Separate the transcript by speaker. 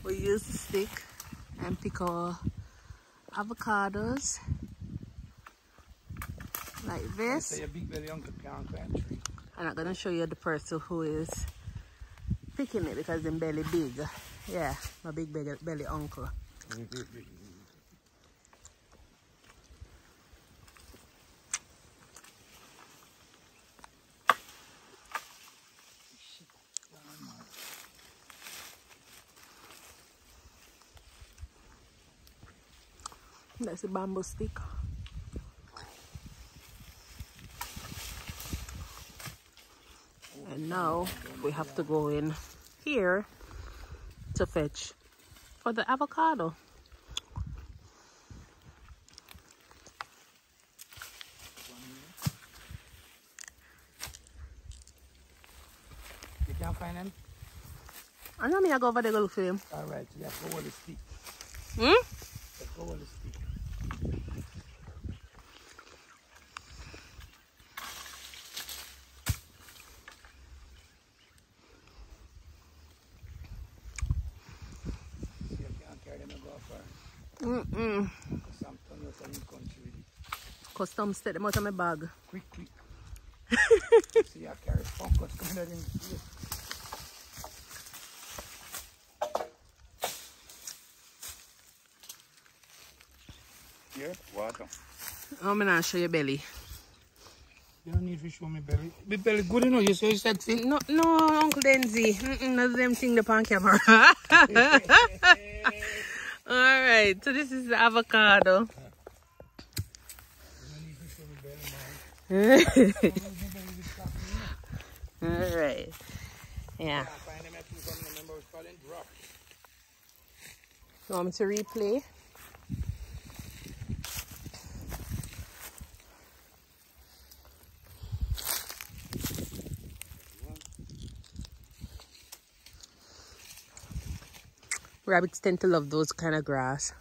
Speaker 1: We use the stick and pick our avocados like this. I'm not gonna show you the person who is picking it because them belly big. Yeah, my big belly uncle. That's a bamboo stick. And now we have to go in here to fetch for the avocado.
Speaker 2: You can't find him?
Speaker 1: I know me, I go over there to look for him.
Speaker 2: Alright, so you have to hold the stick.
Speaker 1: Hmm?
Speaker 2: Go hold the stick.
Speaker 1: Custom set them out of my bag.
Speaker 2: Quick. See, I carry pumpkins coming out in here. Here, water.
Speaker 1: I'm gonna show you belly.
Speaker 2: You don't need to show me belly. Be belly good enough, you say you said thing?
Speaker 1: No, Uncle Denzi. That's them thing up on camera. Alright, so this is the avocado. Alright. Yeah. You want me to replay? Rabbits tend to love those kind of grass.